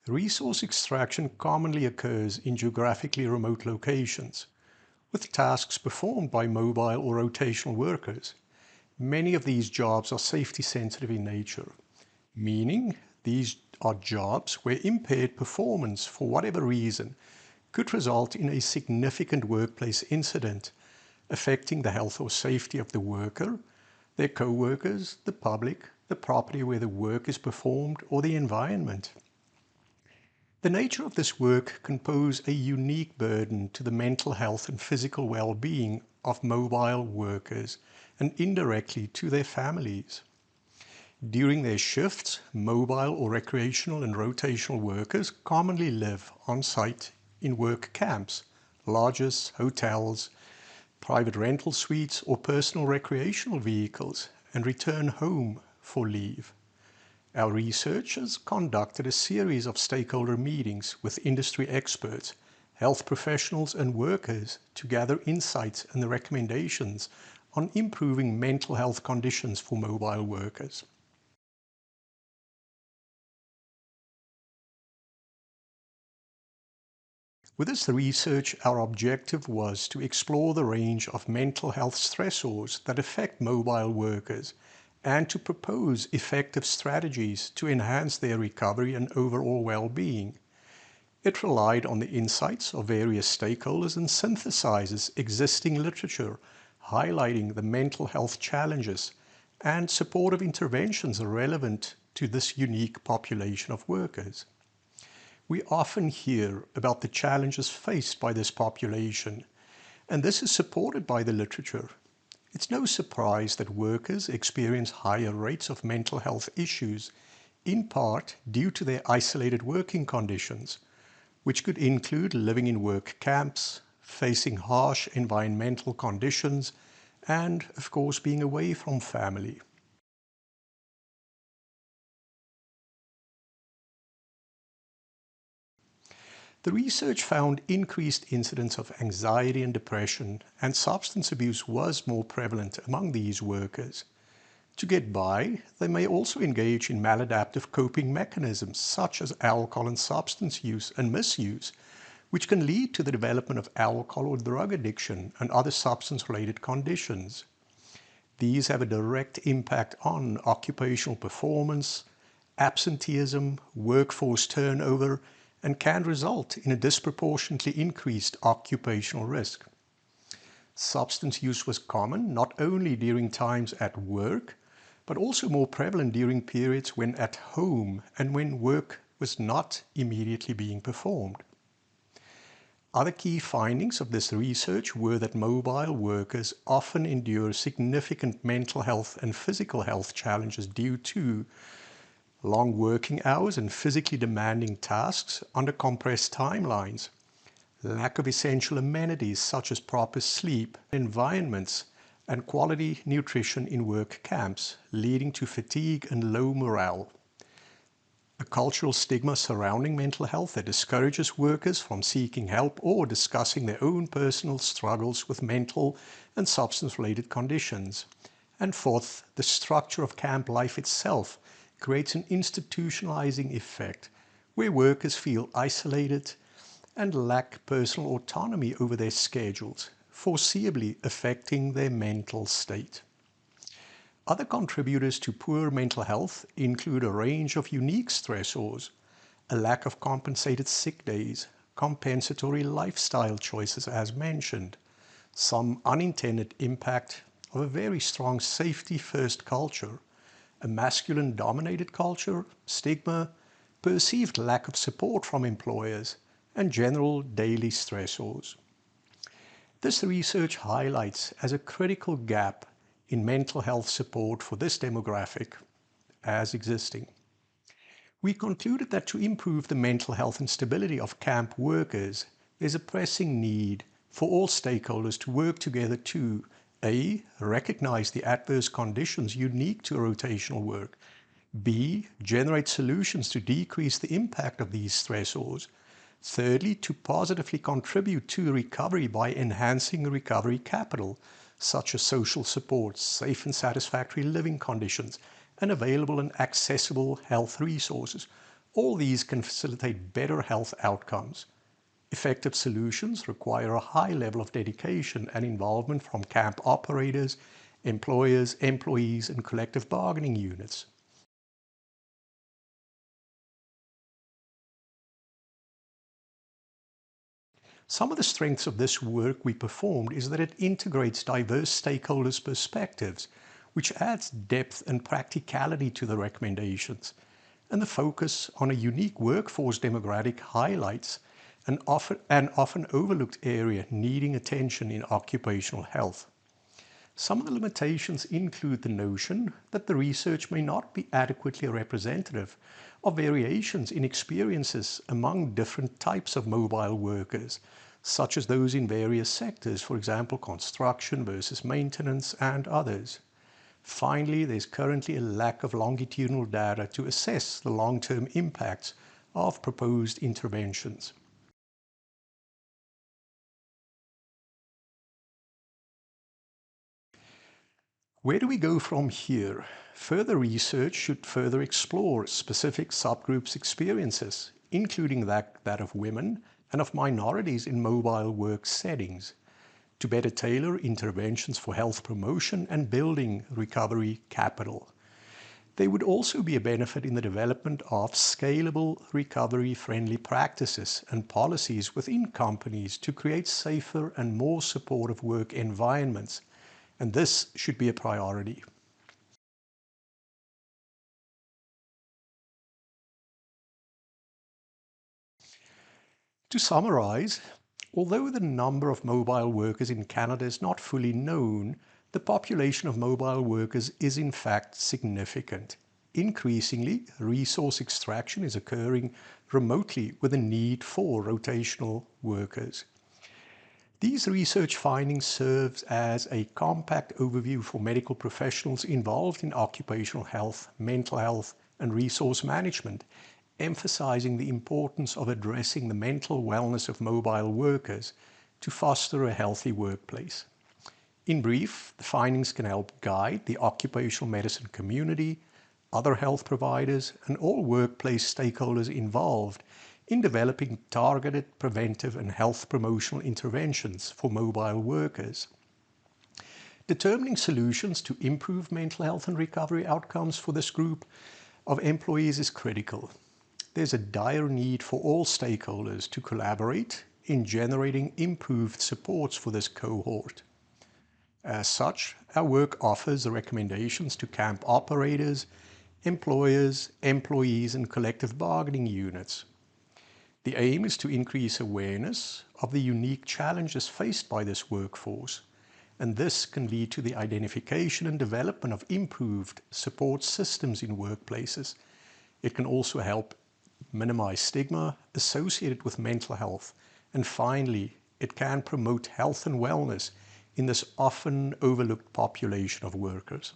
Resource extraction commonly occurs in geographically remote locations, with tasks performed by mobile or rotational workers. Many of these jobs are safety sensitive in nature, meaning these are jobs where impaired performance for whatever reason could result in a significant workplace incident affecting the health or safety of the worker, their co-workers, the public, the property where the work is performed, or the environment. The nature of this work can pose a unique burden to the mental health and physical well-being of mobile workers and indirectly to their families. During their shifts, mobile or recreational and rotational workers commonly live on site in work camps, lodges, hotels, private rental suites, or personal recreational vehicles, and return home for leave. Our researchers conducted a series of stakeholder meetings with industry experts, health professionals, and workers to gather insights and recommendations on improving mental health conditions for mobile workers. With this research, our objective was to explore the range of mental health stressors that affect mobile workers and to propose effective strategies to enhance their recovery and overall well-being. It relied on the insights of various stakeholders and synthesizes existing literature, highlighting the mental health challenges and supportive interventions relevant to this unique population of workers. We often hear about the challenges faced by this population, and this is supported by the literature. It's no surprise that workers experience higher rates of mental health issues, in part due to their isolated working conditions, which could include living in work camps, facing harsh environmental conditions, and, of course, being away from family. The research found increased incidence of anxiety and depression, and substance abuse was more prevalent among these workers. To get by, they may also engage in maladaptive coping mechanisms such as alcohol and substance use and misuse, which can lead to the development of alcohol or drug addiction and other substance-related conditions. These have a direct impact on occupational performance, absenteeism, workforce turnover, and can result in a disproportionately increased occupational risk. Substance use was common not only during times at work, but also more prevalent during periods when at home and when work was not immediately being performed. Other key findings of this research were that mobile workers often endure significant mental health and physical health challenges due to long working hours and physically demanding tasks under compressed timelines, lack of essential amenities such as proper sleep, environments, and quality nutrition in work camps, leading to fatigue and low morale. A cultural stigma surrounding mental health that discourages workers from seeking help or discussing their own personal struggles with mental and substance-related conditions. And fourth, the structure of camp life itself creates an institutionalizing effect where workers feel isolated and lack personal autonomy over their schedules, foreseeably affecting their mental state. Other contributors to poor mental health include a range of unique stressors, a lack of compensated sick days, compensatory lifestyle choices as mentioned, some unintended impact of a very strong safety-first culture, a masculine-dominated culture, stigma, perceived lack of support from employers, and general daily stressors. This research highlights as a critical gap in mental health support for this demographic as existing. We concluded that to improve the mental health and stability of camp workers, there's a pressing need for all stakeholders to work together to A. Recognize the adverse conditions unique to rotational work. B. Generate solutions to decrease the impact of these stressors. Thirdly, to positively contribute to recovery by enhancing recovery capital, such as social support, safe and satisfactory living conditions, and available and accessible health resources, All these can facilitate better health outcomes. Effective solutions require a high level of dedication and involvement from camp operators, employers, employees, and collective bargaining units. Some of the strengths of this work we performed is that it integrates diverse stakeholders' perspectives, which adds depth and practicality to the recommendations. And the focus on a unique workforce demographic highlights an often overlooked area needing attention in occupational health. Some of the limitations include the notion that the research may not be adequately representative of variations in experiences among different types of mobile workers, such as those in various sectors, for example, construction versus maintenance and others. Finally, there's currently a lack of longitudinal data to assess the long-term impacts of proposed interventions. Where do we go from here? Further research should further explore specific subgroups' experiences, including that of women and of minorities in mobile work settings, to better tailor interventions for health promotion and building recovery capital. There would also be a benefit in the development of scalable, recovery-friendly practices and policies within companies to create safer and more supportive work environments, and this should be a priority. To summarize, although the number of mobile workers in Canada is not fully known, the population of mobile workers is in fact significant. Increasingly, resource extraction is occurring remotely with a need for rotational workers. These research findings serve as a compact overview for medical professionals involved in occupational health, mental health, and resource management, emphasizing the importance of addressing the mental wellness of mobile workers to foster a healthy workplace. In brief, the findings can help guide the occupational medicine community, other health providers, and all workplace stakeholders involved in developing targeted preventive and health promotional interventions for mobile workers. Determining solutions to improve mental health and recovery outcomes for this group of employees is critical. There's a dire need for all stakeholders to collaborate in generating improved supports for this cohort. As such, our work offers the recommendations to camp operators, employers, employees, and collective bargaining units. The aim is to increase awareness of the unique challenges faced by this workforce, and this can lead to the identification and development of improved support systems in workplaces. It can also help minimize stigma associated with mental health, and finally, it can promote health and wellness in this often overlooked population of workers.